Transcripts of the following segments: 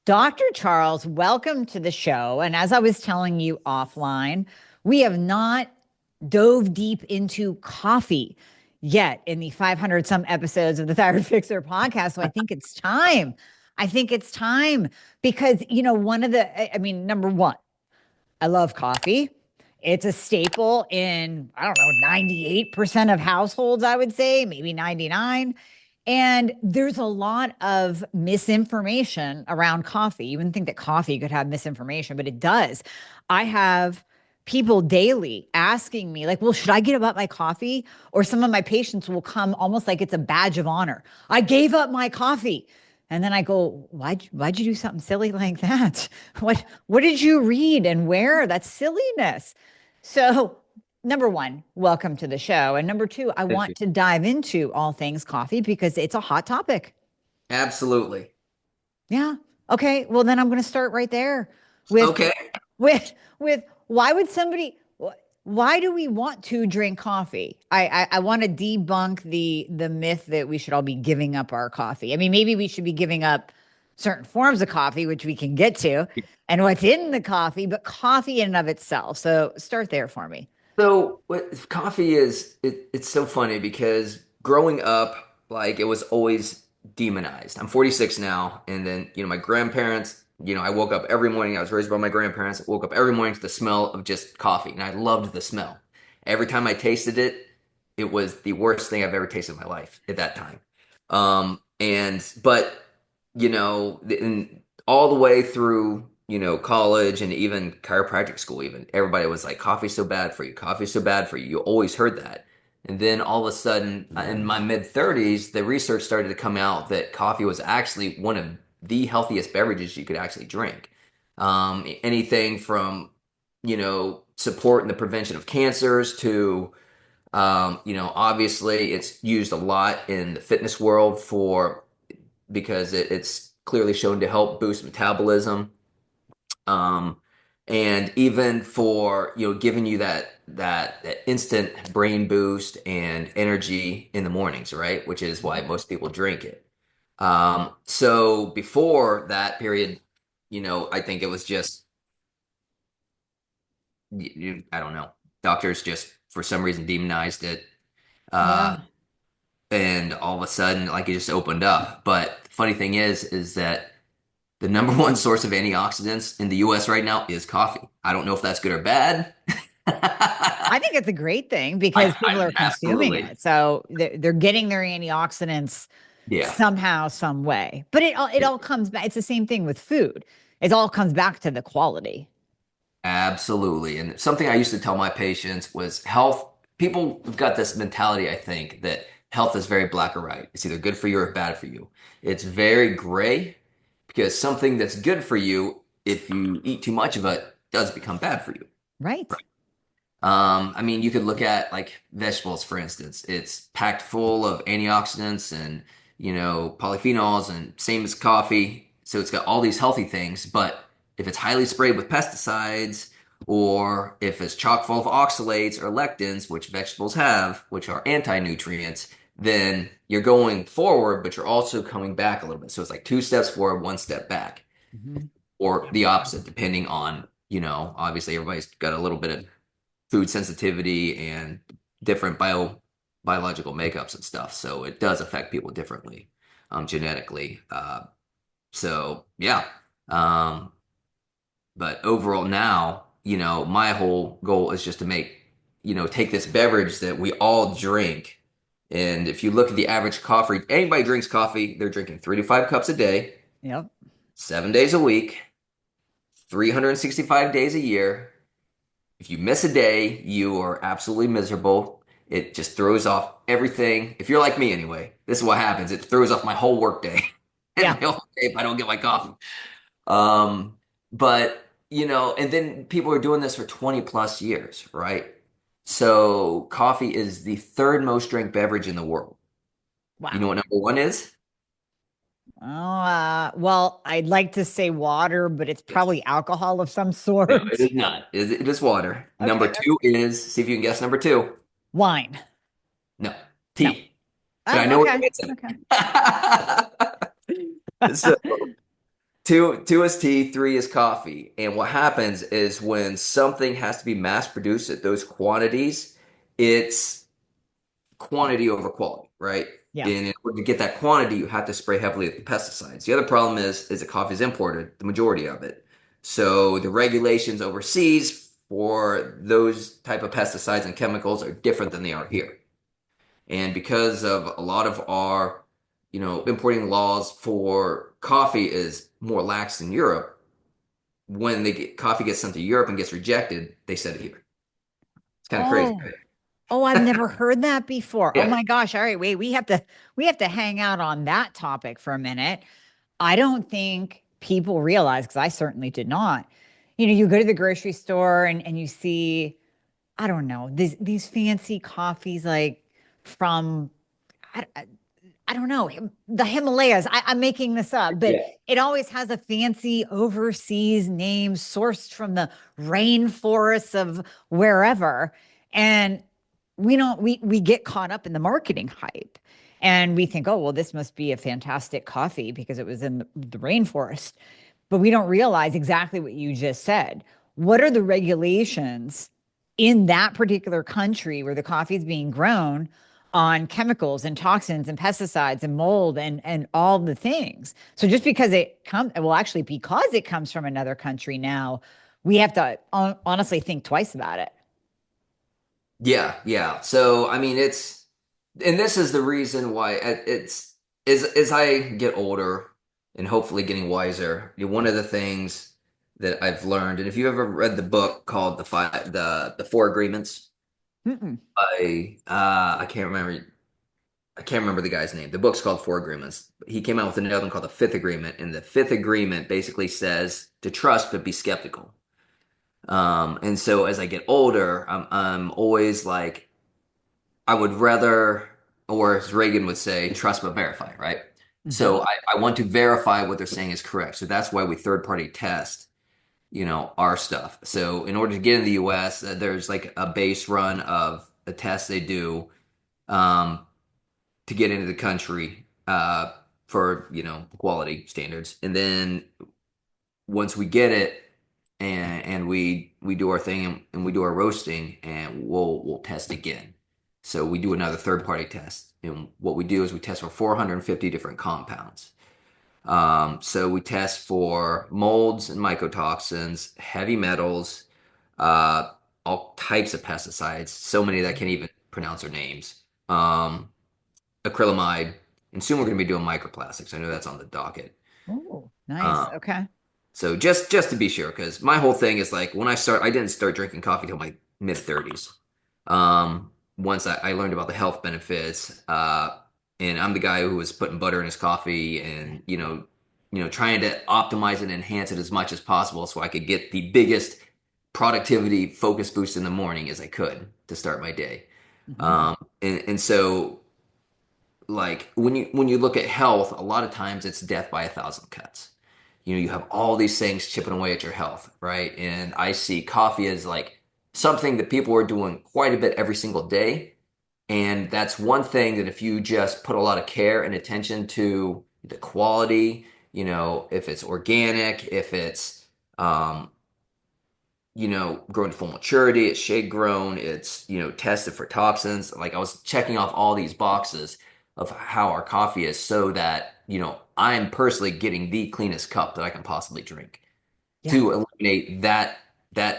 Dr. Charles, welcome to the show. And as I was telling you offline, we have not dove deep into coffee yet in the 500 some episodes of the Thyroid Fixxr podcast. So I think it's time. I think it's time because, one of number one, I love coffee. It's a staple in, I don't know, 98% of households, I would say, maybe 99. And there's a lot of misinformation around coffee. You wouldn't think that coffee could have misinformation, but it does. I have people daily asking me, like, well, should I give up my coffee? Or some of my patients will come almost like it's a badge of honor. I gave up my coffee. And then I go, why'd you do something silly like that? What did you read and where? That's silliness. So, number one, welcome to the show. And number two, I Thank want you. to dive into all things coffee because it's a hot topic. Absolutely. Yeah. Okay. Well, then I'm going to start right there with Okay. with why would somebody why do we want to drink coffee? I want to debunk the myth that we should all be giving up our coffee. I mean, maybe we should be giving up certain forms of coffee, which we can get to, and what's in the coffee, but coffee in and of itself. So start there for me. So what coffee is, it's so funny because growing up, like it was always demonized. I'm 46 now, and then, my grandparents, I woke up every morning. I was raised by my grandparents. I woke up every morning to the smell of just coffee, and I loved the smell. Every time I tasted it, it was the worst thing I've ever tasted in my life at that time. But and all the way through, college and even chiropractic school, even everybody was like, coffee's so bad for you. Coffee's so bad for you. You always heard that. And then all of a sudden, in my mid 30s, the research started to come out that coffee was actually one of the healthiest beverages you could actually drink. Anything from, support in the prevention of cancers to, obviously it's used a lot in the fitness world because it's clearly shown to help boost metabolism, um, and even for giving you that instant brain boost and energy in the mornings, right? Which is why most people drink it. So before that period, I think it was just I don't know. Doctors just for some reason demonized it. Uh, Yeah. and all of a sudden, like it just opened up. But the funny thing is that the number one source of antioxidants in the US right now is coffee. I don't know if that's good or bad. I think it's a great thing because people are consuming Absolutely. it. So they're getting their antioxidants Yeah. somehow, some way. But it all comes back. It's the same thing with food. It all comes back to the quality. Absolutely. And something I used to tell my patients was health. People have got this mentality, I think, that health is very black or white. It's either good for you or bad for you. It's very gray because something that's good for you, if you eat too much of it, does become bad for you. Right. I mean, you could look at like vegetables, for instance. It's packed full of antioxidants and, polyphenols, and same as coffee. So it's got all these healthy things. But if it's highly sprayed with pesticides, or if it's chock full of oxalates or lectins, which vegetables have, which are anti-nutrients, then you're going forward, but you're also coming back a little bit. So it's like two steps forward, one step back, Mhm. or the opposite, depending on, obviously everybody's got a little bit of food sensitivity and different biological makeups and stuff. So it does affect people differently, genetically. So yeah. Um, but overall now, my whole goal is just to take this beverage that we all drink. And if you look at the average coffee, anybody drinks coffee, they're drinking 3 to 5 cups a day, Yep. 7 days a week, 365 days a year. If you miss a day, you are absolutely miserable. It just throws off everything. If you're like me anyway, this is what happens. It throws off my whole work day and Yeah. my whole day if I don't get my coffee. Um, but and then people are doing this for 20 plus years, right? So coffee is the third most drank beverage in the world. You know Wow. what number one is? Oh, well, I'd like to say water, but it's Yes. probably alcohol of some No, it sort. is not. It is water. Number Okay. two is, see if you can guess number two. Wine. No, No. tea. But I Oh, know what okay. it's in. Okay. So two is tea, three is coffee. And what happens is when something has to be mass produced at those quantities, it's quantity over quality, right? Yeah. And in order to get that quantity, you have to spray heavily with the pesticides. The other problem is that coffee is imported, the majority of it. So the regulations overseas for those type of pesticides and chemicals are different than they are here. And because of a lot of our, importing laws for coffee is more lax in Europe, when coffee gets sent to Europe and gets rejected, they send it here. It's kind of crazy, Oh, right? oh, I've never heard that before. Oh Yeah. my gosh. All right, wait, we have to hang out on that topic for a minute. I don't think people realize, because I certainly did not. You go to the grocery store and you see, I don't know, these fancy coffees like from I don't know, the Himalayas. I'm making this up, but Yeah. it always has a fancy overseas name sourced from the rainforests of wherever. And we get caught up in the marketing hype. And we think, oh, well, this must be a fantastic coffee because it was in the rainforest. But we don't realize exactly what you just said. What are the regulations in that particular country where the coffee is being grown on chemicals and toxins and pesticides and mold and all the things? So just because actually because it comes from another country now, we have to honestly think twice about it. Yeah, yeah. So I mean, and this is the reason why it's as I get older and hopefully getting wiser. One of the things that I've learned, and if you ever read the book called the Four Agreements, Mm-mm. I can't remember the guy's name. The book's called Four Agreements. He came out with another one called the Fifth Agreement, and the Fifth Agreement basically says to trust but be skeptical. And so as I get older, I'm always like I would rather, or as Reagan would say, trust but verify, right? Mhm. So I want to verify what they're saying is correct. So that's why we third party test, our stuff. So in order to get in the US, there's like a base run of a test they do um, to get into the country for, quality standards. And then once we get it and we do our thing and we do our roasting and we'll test again. So we do another third party test. And what we do is we test for 450 different compounds. So we test for molds and mycotoxins, heavy metals, all types of pesticides, so many that I can't even pronounce their names. Acrylamide, and soon we're going to be doing microplastics. I know that's on the docket. Oh, nice. Um, Okay. so just to be sure, because my whole thing is like I didn't start drinking coffee till my mid 30s. Once I learned about the health benefits, and I'm the guy who was putting butter in his coffee and trying to optimize and enhance it as much as possible so I could get the biggest productivity focus boost in the morning as I could to start my day. Mhm. And so like when you look at health, a lot of times it's death by a thousand cuts. You have all these things chipping away at your health, right? And I see coffee as like something that people are doing quite a bit every single day. And that's one thing that if you just put a lot of care and attention to the quality, if it's organic, if it's um, grown to full maturity, it's shade grown, it's, tested for toxins. Like I was checking off all these boxes of how our coffee is so that, I'm personally getting the cleanest cup that I can possibly drink Yeah. to eliminate that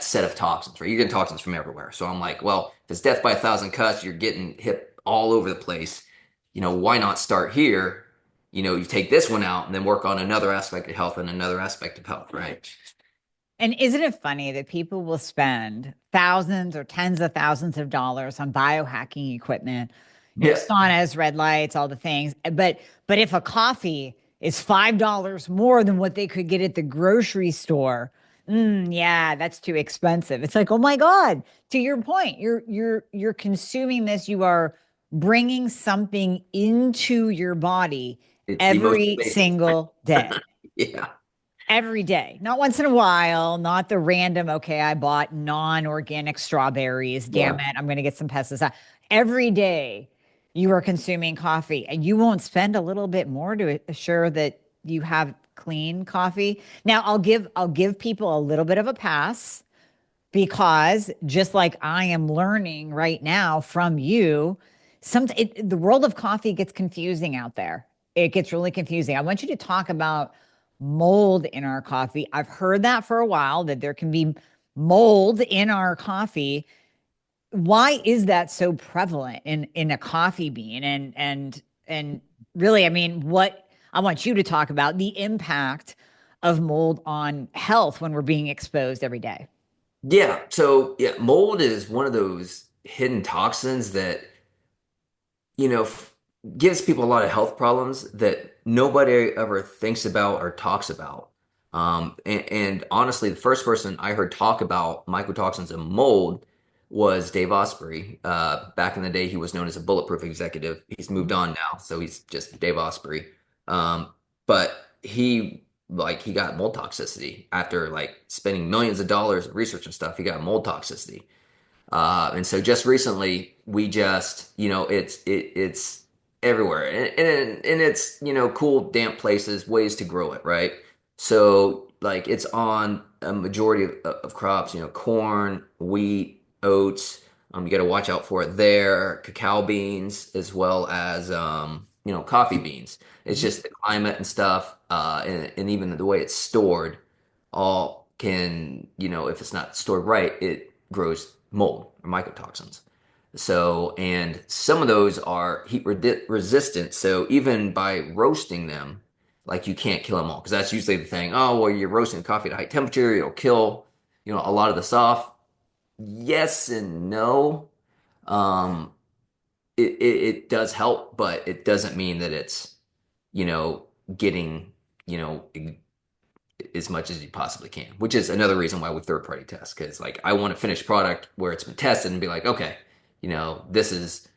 set of toxins, right? You're getting toxins from everywhere. So I'm like, well, if it's death by a thousand cuts, you're getting hit all over the place. Why not start here? You take this one out and then work on another aspect of health and another aspect of health, right? And isn't it funny that people will spend thousands or tens of thousands of dollars on biohacking equipment, Yeah. saunas, red lights, all the things. But if a coffee is $5 more than what they could get at the grocery store, yeah, that's too expensive. It's like, oh my God, to your point, you're consuming this, you are bringing something into your body It's the most every basic. single day. Yeah. Every day, not once in a while, not the random, okay, I bought non-organic strawberries. Damn Yeah. it, I'm going to get some pesticide. Every day you are consuming coffee and you won't spend a little bit more to assure that you have clean coffee. Now I'll give people a little bit of a pass because just like I am learning right now from you, the world of coffee gets confusing out there. It gets really confusing. I want you to talk about mold in our coffee. I've heard that for a while that there can be mold in our coffee. Why is that so prevalent in a coffee bean? And really, I mean, what I want you to talk about the impact of mold on health when we're being exposed every day. Yeah. So yeah, mold is one of those hidden toxins that you know, gives people a lot of health problems that nobody ever thinks about or talks about. And honestly, the first person I heard talk about mycotoxins and mold was Dave Osprey. Back in the day, he was known as a bulletproof executive. He's moved on now, so he's just Dave Osprey. But he got mold toxicity after like spending millions of dollars research and stuff. He got mold toxicity. And so just recently, we just, it's everywhere, and it's cool, damp places, ways to grow it, right? So like it's on a majority of crops, corn, wheat, oats. You got to watch out for it there, cacao beans, as well as coffee beans. It's Mhm. just the climate and stuff, and even the way it's stored all can, if it's not stored right, it grows mold or mycotoxins. So, and some of those are heat resistant. So even by roasting them, like you can't kill them all because that's usually the thing. Oh, well, you're roasting coffee at a high temperature, it'll kill, a lot of this off. Yes and no. Um, it does help, but it doesn't mean that it's, you know, getting, you know, as much as you possibly can, which is another reason why we third party test. Because like I want a finished product where it's been tested and be like, okay, this is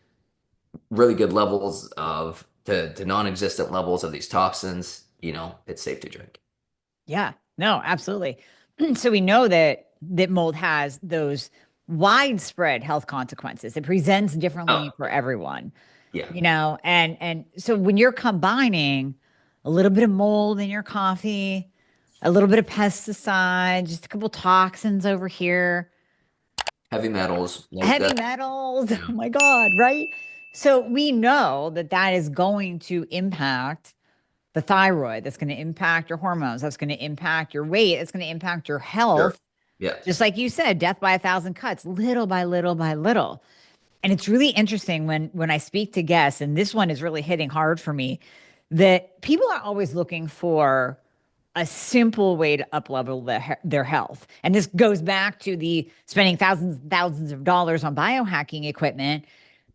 really good levels of to non-existent levels of these toxins. It's safe to drink. Yeah, no, absolutely. So we know that mold has those widespread health consequences. It presents Oh, differently for everyone, yeah. and so when you're combining a little bit of mold in your coffee, a little bit of pesticides, just a couple toxins over here, Heavy metals, like heavy that. metals, Yeah. oh my God, right? So we know that that is going to impact the thyroid, that's going to impact your hormones, that's going to impact your weight, it's going to impact your Sure. health. Just Yes. like you said, death by a thousand cuts, little by little by little. And it's really interesting when I speak to guests, and this one is really hitting hard for me, that people are always looking for a simple way to uplevel their health. And this goes back to the spending thousands and thousands of dollars on biohacking equipment.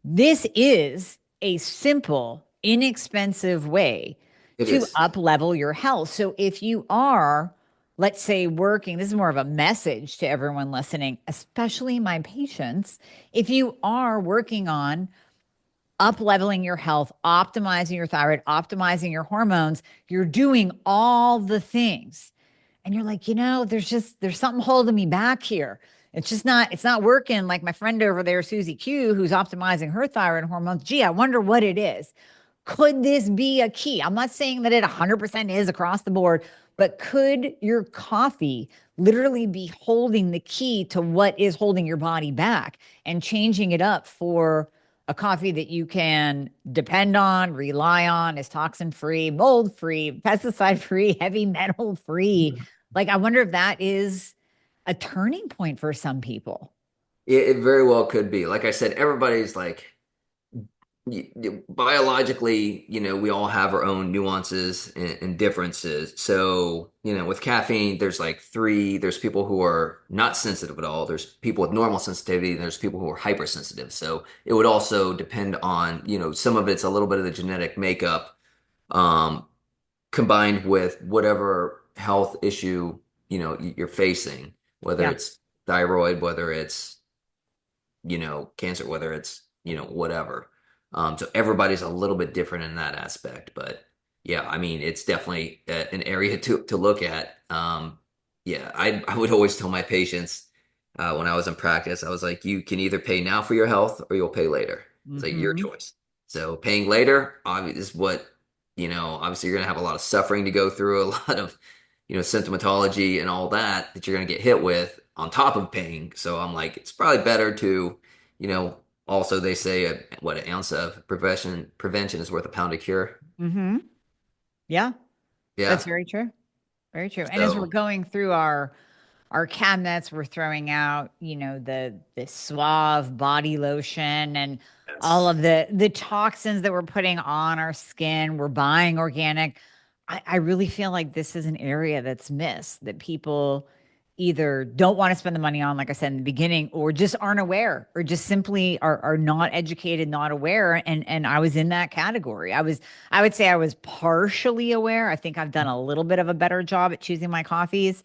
This is a simple, inexpensive way It to is. up level your health. So if you are, let's say, working, this is more of a message to everyone listening, especially my patients. If you are working on up leveling your health, optimizing your thyroid, optimizing your hormones, you're doing all the things. And you're like, there's something holding me back here. It's not working like my friend over there, Susie Q, who's optimizing her thyroid hormones. Gee, I wonder what it is. Could this be a key? I'm not saying that it 100% is across the board, but could your coffee literally be holding the key to what is holding your body back and changing it up for a coffee that you can depend on, rely on, is toxin free, mold free, pesticide free, heavy metal free? Like, I wonder if that is a turning point for some people. It very well could be. Like I said, everybody's like biologically, we all have our own nuances and differences. So, with caffeine, there's like there's people who are not sensitive at all. There's people with normal sensitivity, and there's people who are hypersensitive. So it would also depend on, some of it's a little bit of the genetic makeup, um, combined with whatever health issue, you're facing, whether Yeah. it's thyroid, whether it's cancer, whether it's, whatever. So everybody's a little bit different in that aspect, but yeah, I mean, it's definitely an area to look at. Yeah, I would always tell my patients when I was in practice, I was like, you can either pay now for your health or you'll pay later. It's like your Hmm. choice. So paying later, obviously, is what obviously you're going to have a lot of suffering to go through, a lot of, symptomatology and all that you're going to get hit with on top of paying. So I'm like, it's probably better to, you know, also they say an ounce of prevention is worth a pound of cure. Mm-hmm. Yeah, that's Yeah. very true. Very true. And as we're So going through our cabinets, we're throwing out, the suave body lotion and all that's of the toxins that we're putting on our skin. We're buying organic. I really feel like this is an area that's missed, that people either don't want to spend the money on, like I said in the beginning, or just aren't aware, or just simply are not educated, not aware. And I was in that category. I would say I was partially aware. I think I've done a little bit of a better job at choosing my coffees,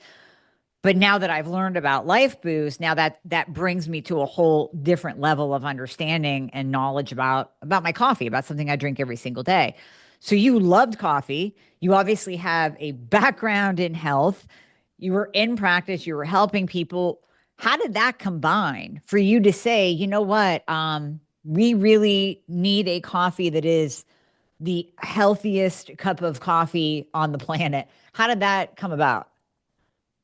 but now that I've learned about Lifeboost, now that brings me to a whole different level of understanding and knowledge about my coffee, about something I drink every single day. So you loved coffee. You obviously have a background in health. You were in practice. You were helping people. How did that combine for you to say, you know what? We really need a coffee that is the healthiest cup of coffee on the planet. How did that come about?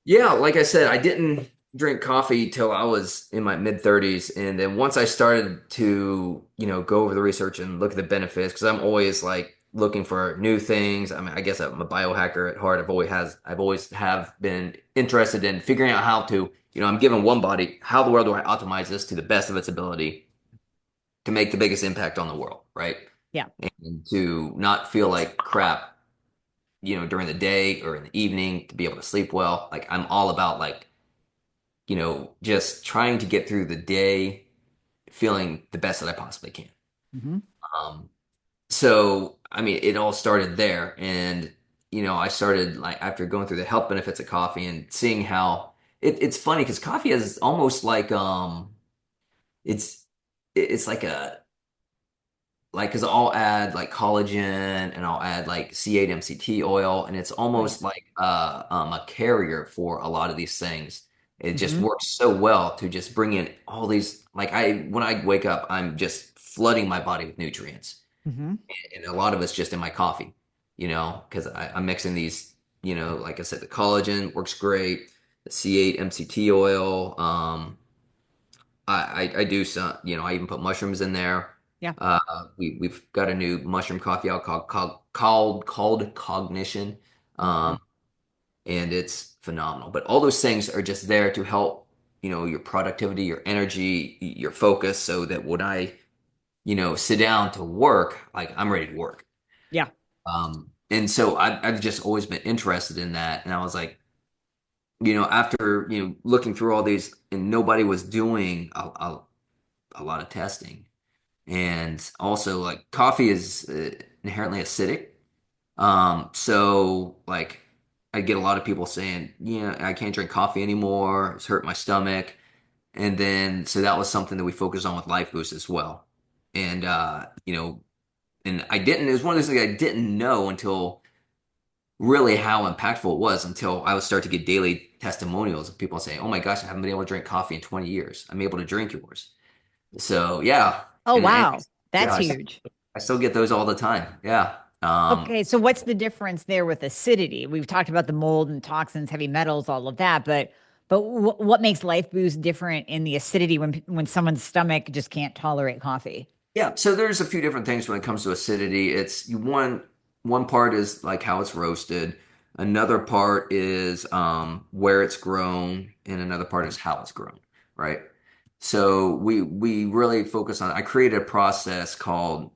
Yeah, like I said, I didn't drink coffee till I was in my mid 30s. And then once I started to, go over the research and look at the benefits, because I'm always like looking for new things. I mean, I guess I'm a biohacker at heart. I've always have been interested in figuring out how to, I'm given one body, how the world do I optimize this to the best of its ability to make the biggest impact on the world, right? Yeah. And to not feel like crap, during the day or in the evening, to be able to sleep well. Like I'm all about like, just trying to get through the day feeling the best that I possibly can. Hmm. Um, so I mean, it all started there, and I started like after going through the health benefits of coffee and seeing how it's funny because coffee is almost like it's it's like because I'll add like collagen and I'll add like C8 MCT oil, and it's Right. almost like a carrier for a lot of these things. It just Hmm. works so well to just bring in all these like when I wake up, I'm just flooding my body with nutrients, Hmm. and a lot of it's just in my coffee, because I'm mixing these, like I said, the collagen works great, the C8 MCT oil. I do some, I even put mushrooms in there. Yeah. Uh, we've got a new mushroom coffee out called Cognition, Okay. um, and it's phenomenal. But all those things are just there to help, your productivity, your energy, your focus, so that when I, sit down to work, like I'm ready to work. Yeah. And so I've just always been interested in that, and I was like, after looking through all these, and nobody was doing a lot of testing. And also, like, coffee is inherently acidic. So like, I get a lot of people saying, "Yeah, I can't drink coffee anymore. It's hurt my stomach." And then, so that was something that we focused on with Lifeboost as well. And and I didn't. It was one of those things I didn't know until really how impactful it was until I would start to get daily testimonials of people saying, "Oh my gosh, I haven't been able to drink coffee in 20 years. I'm able to drink yours." So yeah, Oh, and wow. yeah, That's huge. I still get those all the time. Yeah. Okay. So what's the difference there with acidity? We've talked about the mold and toxins, heavy metals, all of that, but what makes Life Boost different in the acidity when someone's stomach just can't tolerate coffee? Yeah, so there's a few different things when it comes to acidity. It's one part is like how it's roasted, another part is where it's grown, and another part is how it's grown, right? So we really focus on. I created a process called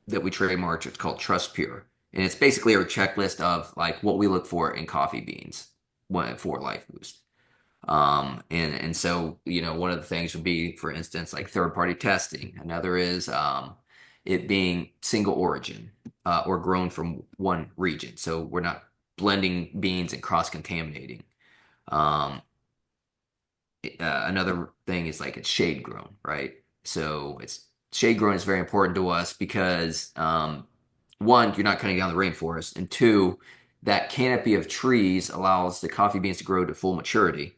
that we trademarked. It's called Trust Pure, and it's basically our checklist of like what we look for in coffee beans for Life Boost. And so, one of the things would be, for instance, like third party testing. Another is it being single origin or grown from one region. So we're not blending beans and cross contaminating. Um, Another thing is like it's shade grown, right? So it's shade grown is very important to us because one, you're not cutting down the rainforest, and two, that canopy of trees allows the coffee beans to grow to full maturity.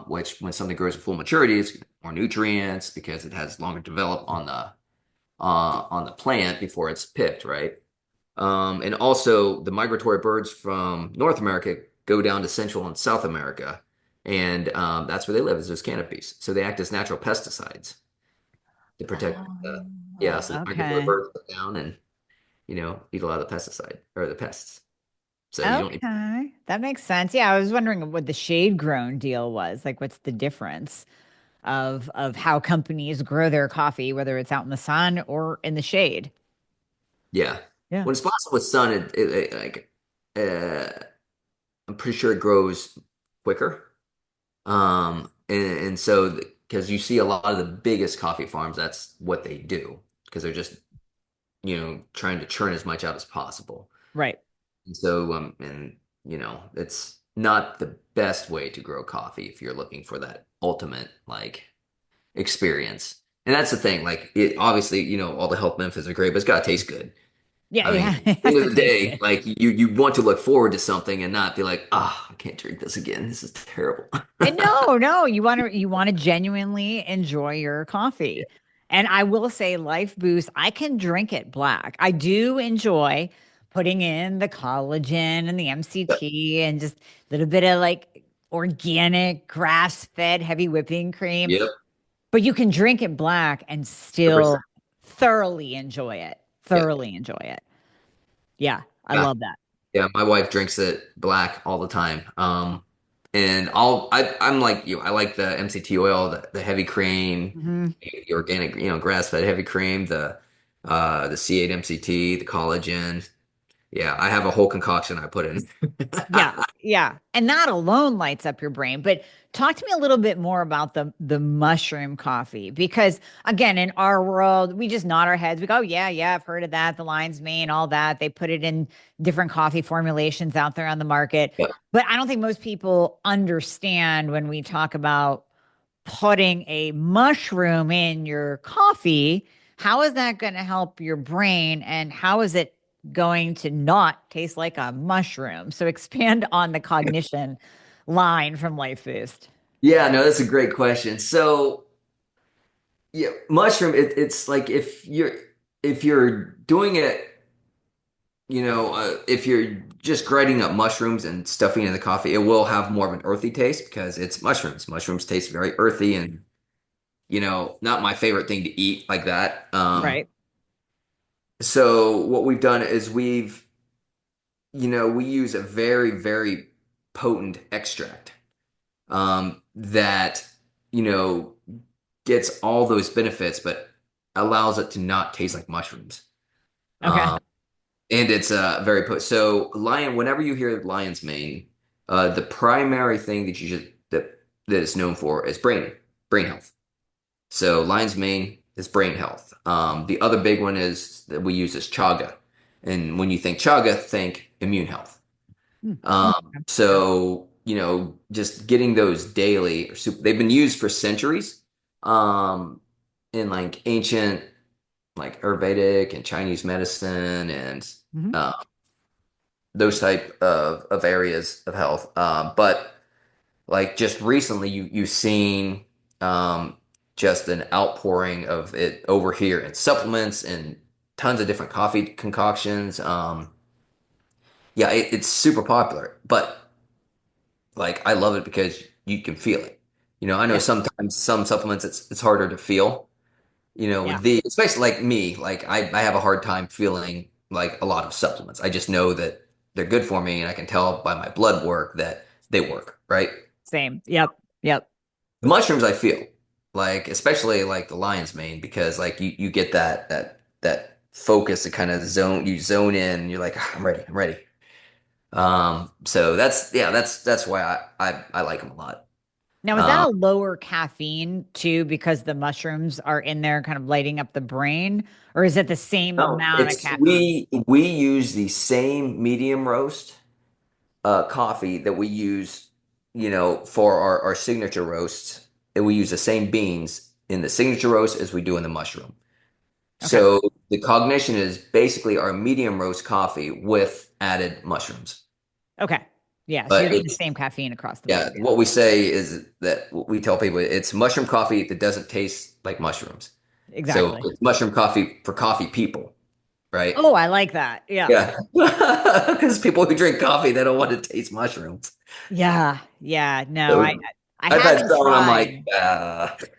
Which when something grows to full maturity, it's more nutrients because it has longer to develop on the plant before it's picked, right? And also the migratory birds from North America go down to Central and South America, and that's where they live, is those canopies. So they act as natural pesticides to protect yeah, so the migratory Okay. birds come down and eat a lot of the pesticide or the pests. So you don't. Okay. That makes sense. Yeah, I was wondering what the shade grown deal was. Like, what's the difference of how companies grow their coffee, whether it's out in the sun or in the shade? Yeah. Yeah. When it's possible with sun, like I'm pretty sure it grows quicker. And so because you see a lot of the biggest coffee farms, that's what they do because they're just trying to churn as much out as possible. Right. And so it's not the best way to grow coffee if you're looking for that ultimate like experience. And that's the thing, like it obviously, all the health benefits are great, but it's gotta taste good. Yeah, I mean, yeah. at the end of It the tastes day, good. like you want to look forward to something and not be like, ah, I can't drink this again. This is terrible. And no, no, you want to genuinely enjoy your coffee. And I will say Life Boost, I can drink it black. I do enjoy putting in the collagen and the MCT and just a little bit of like organic grass-fed heavy whipping cream. Yep. But you can drink it black and 100%. still thoroughly enjoy it. Yeah. Thoroughly enjoy it. Yeah, I Yeah. love that. Yeah. My wife drinks it black all the time. And I'm like you. I like the MCT oil, the heavy cream, Mhm. the organic, grass-fed heavy cream, the C8 MCT, the collagen. Yeah, I have a whole concoction I put in. Yeah, yeah. And that alone lights up your brain. But talk to me a little bit more about the mushroom coffee because again, in our world, we just nod our heads. We go, "Oh, yeah, yeah, I've heard of that, the lion's mane, all that." They put it in different coffee formulations out there on the market. Yeah. But I don't think most people understand when we talk about putting a mushroom in your coffee, how is that going to help your brain and how is it going to not taste like a mushroom? So expand on the cognition line from Life Boost. Yeah, no, that's a great question. So, yeah, mushroom, it's like if you're doing it, if you're just grinding up mushrooms and stuffing it in the coffee, it will have more of an earthy taste because it's mushrooms. Mushrooms taste very earthy and, not my favorite thing to eat like that. Right. So what we've done is we use a very, very potent extract that, you know, gets all those benefits, but allows it to not taste like mushrooms. Okay. Um, and it's very potent. So whenever you hear lion's mane, the primary thing that that is known for is brain health. So lion's mane is brain health. The other big one is that we use is chaga. And when you think chaga, think immune health. Hmm. So, just getting those daily or they've been used for centuries in like ancient, like Ayurvedic and Chinese medicine and Mhm. uh, those type of areas of health. But like just recently, you've seen just an outpouring of it over here in supplements and tons of different coffee concoctions. Yeah, it's super popular, but like I love it because you can feel it. I know Yeah. sometimes some supplements it's harder to feel. Yeah. With the especially like me, like I have a hard time feeling like a lot of supplements. I just know that they're good for me, and I can tell by my blood work that they work, right? Same. Yep. Yep. The mushrooms I feel like, especially like the lion's mane, because like you get that focus to kind of zone in. And you're like, "Ah, I'm ready, I'm ready." So that's why I like them a lot. Now, is that Um, a lower caffeine too, because the mushrooms are in there kind of lighting up the brain, or is it the same no, amount of it's caffeine? we use the same medium roast coffee that we use, for our signature roasts, and we use the same beans in the signature roast as we do in the mushroom. Okay. So the cognition is basically our medium roast coffee with added mushrooms. Okay. Yeah. So you're But getting the it's same caffeine across the yeah, board. Yeah. what we say is that what we tell people it's mushroom coffee that doesn't taste like mushrooms. So Exactly. it's mushroom coffee for coffee people. right? Oh, I like that. Yeah. Yeah, because people who drink coffee, they don't want to taste mushrooms. Yeah. Yeah. No, I So I I've had haven't some, and I'm like, tried.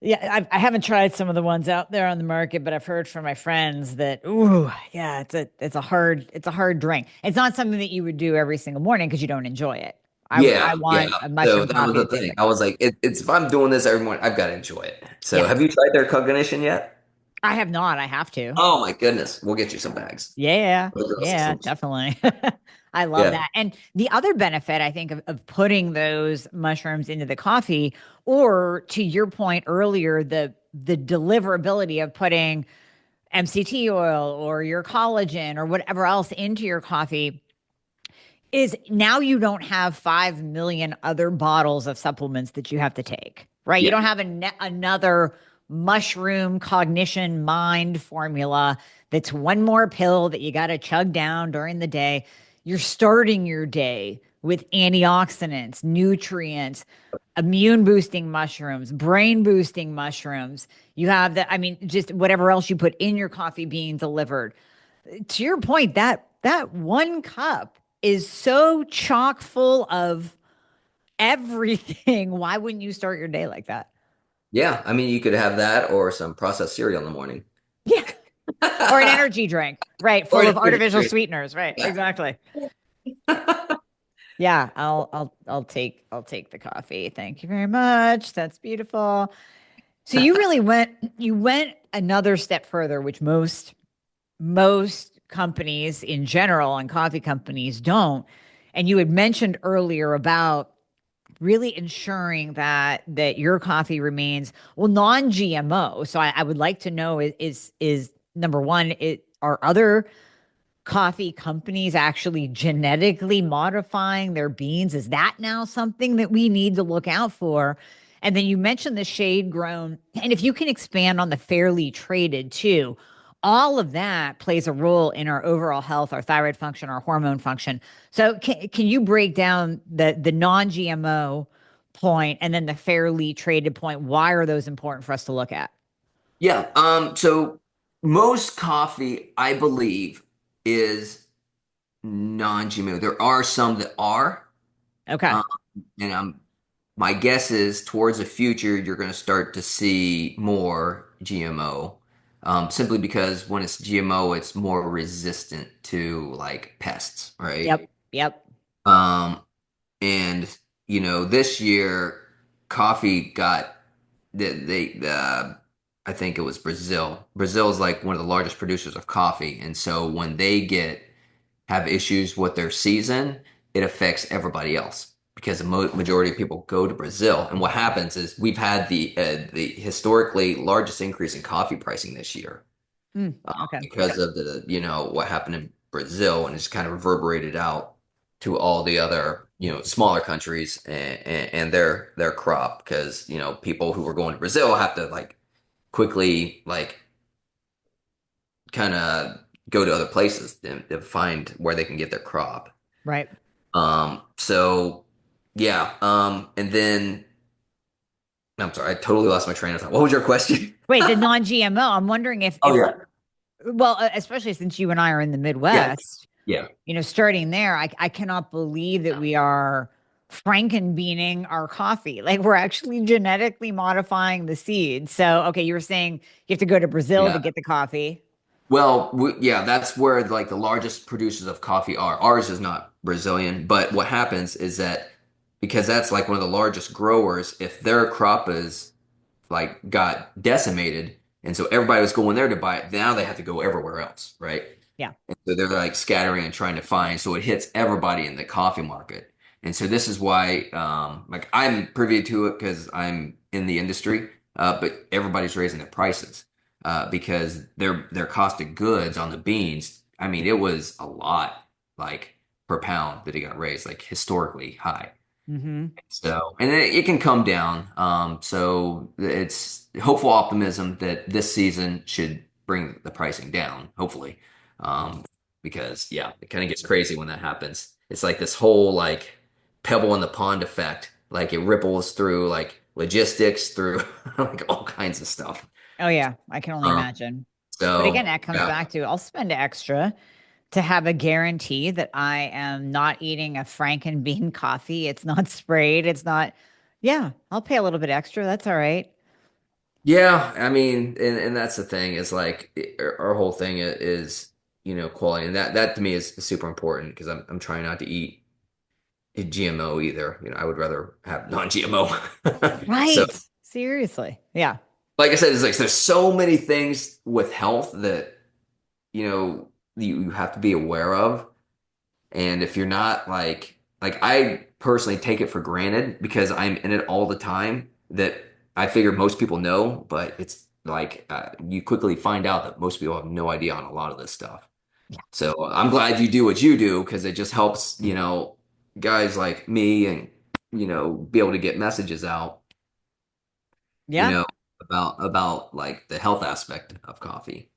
Yeah, I haven't tried some of the ones out there on the market, but I've heard from my friends that, ooh, yeah, it's a hard drink. It's not something that you would do every single morning because you don't enjoy it. I yeah, yeah. want a So mushroom that was coffee the to taste thing. like I that. was like, it's if I'm doing this every morning, I've got to enjoy it. So have Yes, you tried their cognition yet? I have not. I have to. Oh my goodness, we'll get you some bags. Yeah, Those yeah, systems. definitely. I love Yeah, that. And the other benefit, I think, of putting those mushrooms into the coffee, or to your point earlier, the deliverability of putting MCT oil or your collagen or whatever else into your coffee is now you don't have 5 million other bottles of supplements that you have to take, right? You yeah, don't have another mushroom cognition mind formula that's one more pill that you got to chug down during the day. You're starting your day with antioxidants, nutrients, immune boosting mushrooms, brain boosting mushrooms. You have I mean, just whatever else you put in your coffee being delivered. To your point, that one cup is so chock full of everything. Why wouldn't you start your day like that? yeah. I mean, you could have that or some processed cereal in the morning. Yeah. Or an energy drink, right? Or Full an of energy artificial drink. sweeteners, right? Yeah. Exactly. Yeah, I'll take the coffee. Thank you very much. That's beautiful. So you went another step further, which most companies in general and coffee companies don't. And you had mentioned earlier about really ensuring that your coffee remains well non-GMO. So I would like to know is number one, are other coffee companies actually genetically modifying their beans? Is that now something that we need to look out for? And then you mentioned the shade grown. And if you can expand on the fairly traded too, all of that plays a role in our overall health, our thyroid function, our hormone function. So can you break down the non-GMO point and then the fairly traded point? Why are those important for us to look at? Yeah. So most coffee, I believe, is non-GMO. There are some that are. Okay. Um, and my guess is towards the future, you're going to start to see more GMO. Simply because when it's GMO, it's more resistant to like pests, right? Yep. Yep. Um, and this year, coffee got I think it was Brazil. Brazil is like one of the largest producers of coffee, and so when they have issues with their season, it affects everybody else because the majority of people go to Brazil. And what happens is we've had the historically largest increase in coffee pricing this year Okay. because of the what happened in Brazil, and it's kind of reverberated out to all the other smaller countries and their crop because people who are going to Brazil have to like quickly like kind of go to other places to find where they can get their crop. Right. So yeah, and then I'm sorry, I totally lost my train of thought. What was your question? Wait, the non-GMO. I'm wondering Oh if yeah, well, especially since you and I are in the yeah, Midwest, yeah, starting there, I cannot believe that we are frankenbeaning our coffee. Like we're actually genetically modifying the seeds. So, okay, you were saying you have to go to Brazil to yeah. get the coffee. Well, yeah, that's where like the largest producers of coffee are. Ours is not Brazilian, but what happens is that because that's like one of the largest growers, if their crop is like got decimated, and so everybody was going there to buy it, now they have to go everywhere else, right? Yeah. And so they're like scattering and trying to find, so it hits everybody in the coffee market. And so this is why, like I'm privy to it because I'm in the industry, but everybody's raising their prices because their cost of goods on the beans. I mean, it was a lot, like per pound that it got raised, like historically high. Mm-hmm. So, and it can come down. So it's hopeful optimism that this season should bring the pricing down, hopefully. Because yeah, it kind of gets crazy when that happens. It's like this whole like pebble in the pond effect. Like it ripples through like logistics, through like all kinds of stuff. Oh yeah, I can only Um, imagine. But So again, that comes yeah. back to I'll spend extra to have a guarantee that I am not eating a Franken bean coffee. It's not sprayed. It's not, yeah, I'll pay a little bit extra. That's all right. Yeah, I mean, and that's the thing is like our whole thing is, quality, and that to me is super important because I'm trying not to eat GMO either. I would rather have non-GMO. So, Right. Seriously. Yeah. like I said, it's like there's so many things with health that you have to be aware of. And if you're not like I personally take it for granted because I'm in it all the time that I figure most people know, but it's like you quickly find out that most people have no idea on a lot of this stuff. So I'm glad you do what you do because it just helps, guys like me and, be able to get messages out, you Yeah. know, about like the health aspect of coffee.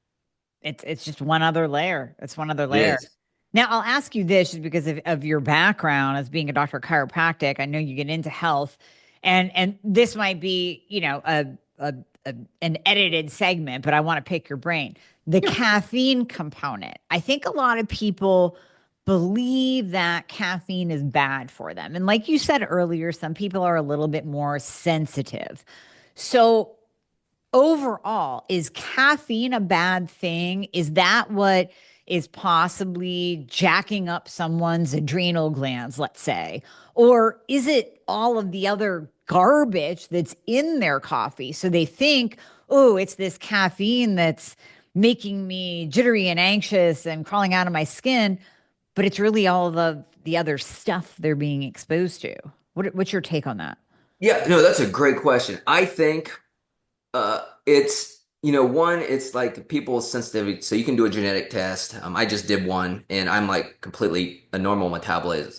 It's just one other layer. It's one other It layer. is. Now, I'll ask you this just because of your background as being a doctor of chiropractic. I know you get into health, and this might be, a, an edited segment, but I want to pick your brain. The Yeah. caffeine component. I think a lot of people believe that caffeine is bad for them. And like you said earlier, some people are a little bit more sensitive. So overall, is caffeine a bad thing? Is that what is possibly jacking up someone's adrenal glands, let's say? Or is it all of the other garbage that's in their coffee? So they think, oh, it's this caffeine that's making me jittery and anxious and crawling out of my skin, but it's really all the other stuff they're being exposed to. What's your take on that? Yeah, no, that's a great question. I think it's one, it's like people's sensitivity. So you can do a genetic test. I just did one, and I'm like completely normal metabolizer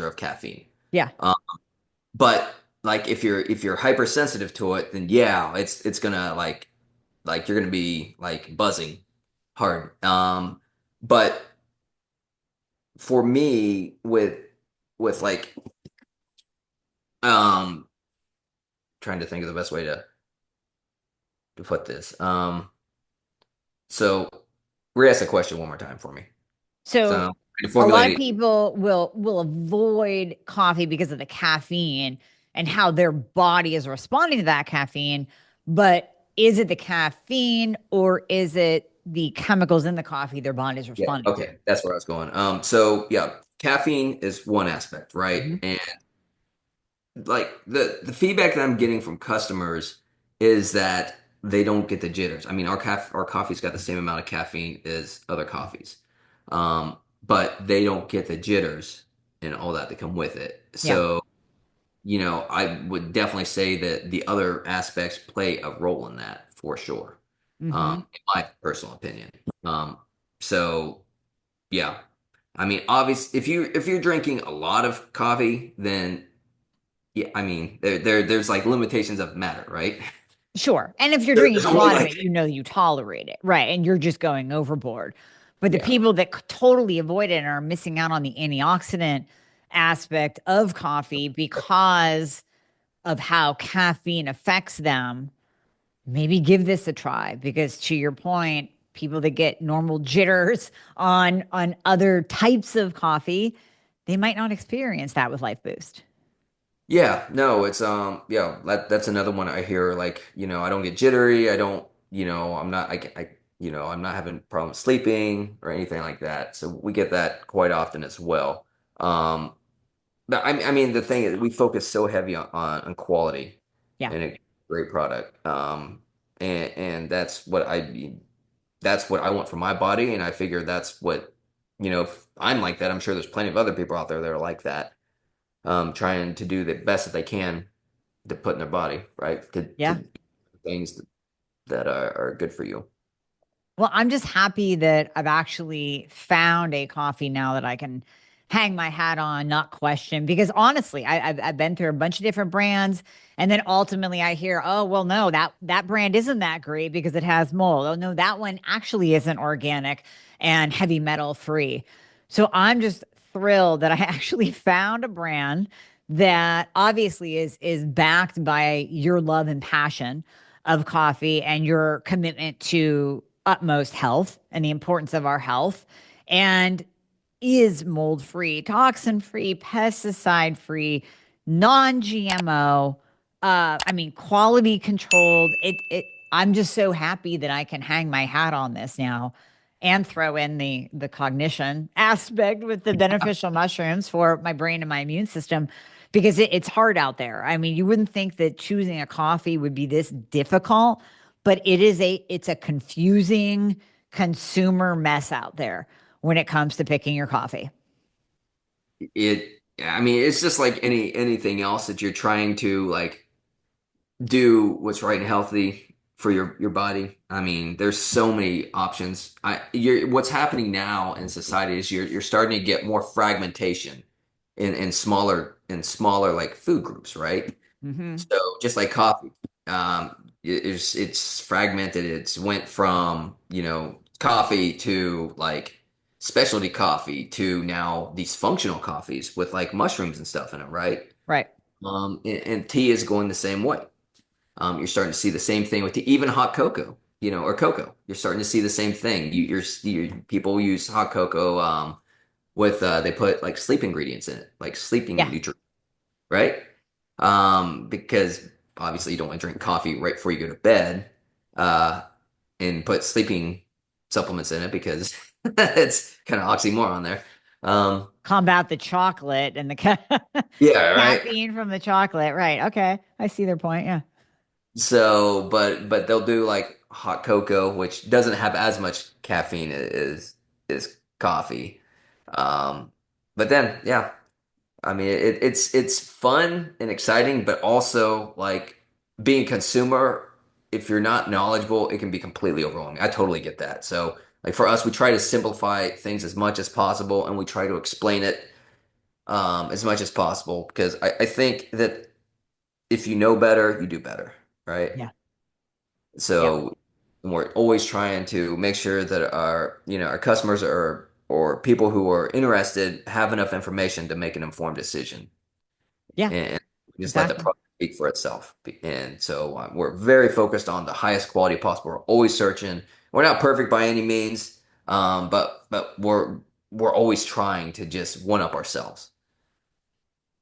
of caffeine. Yeah. Um, but like if you're hypersensitive to it, then yeah, it's gonna like you're gonna be like buzzing hard. But for me, with like trying to think of the best way to put this. So re-ask the question one more time for me. So So to a lot formulate of it. people will avoid coffee because of the caffeine and how their body is responding to that caffeine. But is it the caffeine or is it the chemicals in the coffee their body is Yeah, responding to? okay, that's where I was going. So yeah, caffeine is one aspect, right? Mhm. And like the feedback that I'm getting from customers is that they don't get the jitters. I mean, our coffee's got the same amount of caffeine as other coffees, but they don't get the jitters and all that come with it. Yeah. So I would definitely say that the other aspects play a role in that for sure, Hmm. in my personal opinion. So yeah, I mean, obviously, if you're drinking a lot of coffee, then yeah, I mean, there's like limitations of matter, right? Sure. And if you're drinking There's a only lot of like it, you tolerate it. Right. And you're just going overboard. But the yeah, people that totally avoid it and are missing out on the antioxidant aspect of coffee because of how caffeine affects them, maybe give this a try because to your point, people that get normal jitters on other types of coffee, they might not experience that with Life Boost. yeah, no, it's yeah, that's another one I hear like, I don't get jittery, I don't, I'm not I'm not having problems sleeping or anything like that. So we get that quite often as well. But I mean, the thing is, we focus so heavy on quality Yeah. and a great product. And that's what I want for my body, and I figure that's what, if I'm like that, I'm sure there's plenty of other people out there that are like that, trying to do the best that they can to put in their body, right? To Yeah. do things that are good for you. Well, I'm just happy that I've actually found a coffee now that I can hang my hat on, not question. Because honestly, I've been through a bunch of different brands, and then ultimately I hear, oh, well, no, that brand isn't that great because it has mold. Oh no, that one actually isn't organic and heavy metal free. So I'm just thrilled that I actually found a brand that obviously is backed by your love and passion of coffee and your commitment to utmost health and the importance of our health, and is mold free, toxin free, pesticide free, non GMO. I mean, quality controlled. I'm just so happy that I can hang my hat on this now and throw in the cognition aspect with the beneficial mushrooms for my brain and my immune system, because it's hard out there. I mean, you wouldn't think that choosing a coffee would be this difficult, but it's a confusing consumer mess out there when it comes to picking your coffee. I mean, it's just like anything else that you're trying to like do what's right and healthy for your body. I mean, there's so many options. What's happening now in society is you're starting to get more fragmentation in smaller like food groups, right? Hmm. So just like coffee, it's fragmented. It's went from, coffee to like specialty coffee to now these functional coffees with like mushrooms and stuff in it, right? Right. And tea is going the same way. You're starting to see the same thing with even hot cocoa, or cocoa. You're starting to see the same thing. People use hot cocoa with they put like sleep ingredients in it, like sleeping Yeah. nutrients, right? Because obviously you don't want to drink coffee right before you go to bed, uh, and put sleeping supplements in it because it's kind of oxymoron there. Um, Combat the chocolate and the yeah, right. caffeine from the chocolate. Right. Okay. I see their point. Yeah. So, but they'll do like hot cocoa, which doesn't have as much caffeine as coffee. Um, but then, yeah, I mean, it's fun and exciting, but also like being a consumer, if you're not knowledgeable, it can be completely overwhelming. I totally get that. So, like for us, we try to simplify things as much as possible, and we try to explain it as much as possible because I think that if you know better, you do better, right? Yeah. Yep. So we're always trying to make sure that our customers or people who are interested have enough information to make an informed decision Yeah. and just let the Exactly. product speak for itself. And so we're very focused on the highest quality possible. We're always searching. We're not perfect by any means, but we're always trying to just one up ourselves.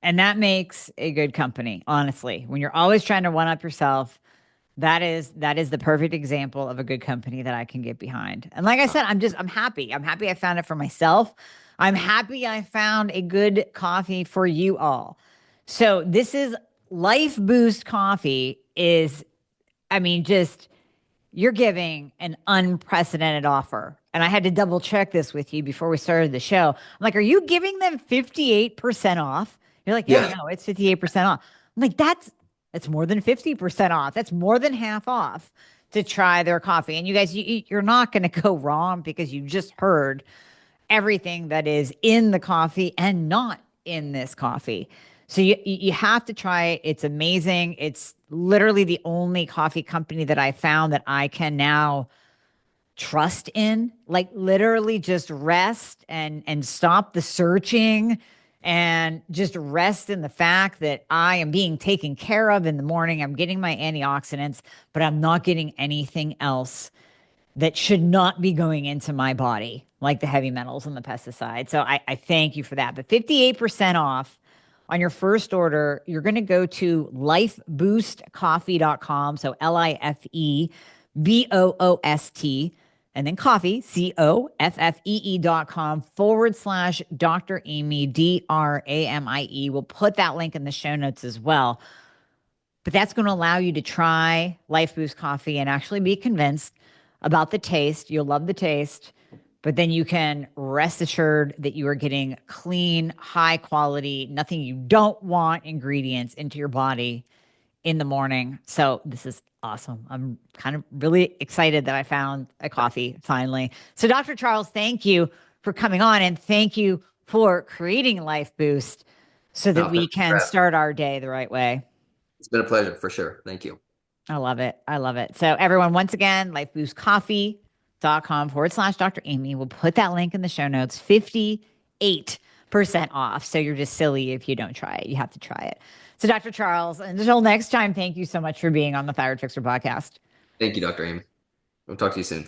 And that makes a good company, honestly. When you're always trying to one up yourself, that is the perfect example of a good company that I can get behind. And like I Uh, said, I'm happy. I'm happy I found it for myself. I'm happy I found a good coffee for you all. So this is Lifeboost Coffee is, I mean, just you're giving an unprecedented offer. And I had to double check this with you before we started the show. I'm like, are you giving them 58% off? You're like, yeah, yeah, no, it's 58% off. I'm like, that's more than 50% off. That's more than half off to try their coffee. And you guys, you're not going to go wrong because you just heard everything that is in the coffee and not in this coffee. So you have to try it. It's amazing. It's literally the only coffee company that I found that I can now trust in. Like literally just rest and stop the searching and just rest in the fact that I am being taken care of in the morning. I'm getting my antioxidants, but I'm not getting anything else that should not be going into my body, like the heavy metals and the pesticides. So I thank you for that. But 58% off on your first order, you're going to go to lifeboostcoffee.com. So Lifeboost and then coffee, COFFEE.com / Dr. Amie, DRAMIE. We'll put that link in the show notes as well. But that's going to allow you to try Life Boost Coffee and actually be convinced about the taste. You'll love the taste, but then you can rest assured that you are getting clean, high quality, nothing you don't want ingredients into your body in the morning. So this is awesome. I'm kind of really excited that I found a coffee finally. So Dr. Charles, thank you for coming on and thank you for creating Life Boost so that no, we can start our day the right way. it's been a pleasure for sure. Thank you. I love it. I love it. So everyone, once again, lifeboostcoffee.com / Dr. Amie. We'll put that link in the show notes. 58% off. So you're just silly if you don't try it. You have to try it. So, Dr. Charles, until next time, thank you so much for being on the Thyroid Fixxr podcast. Thank you, Dr. Amie. I'll talk to you soon.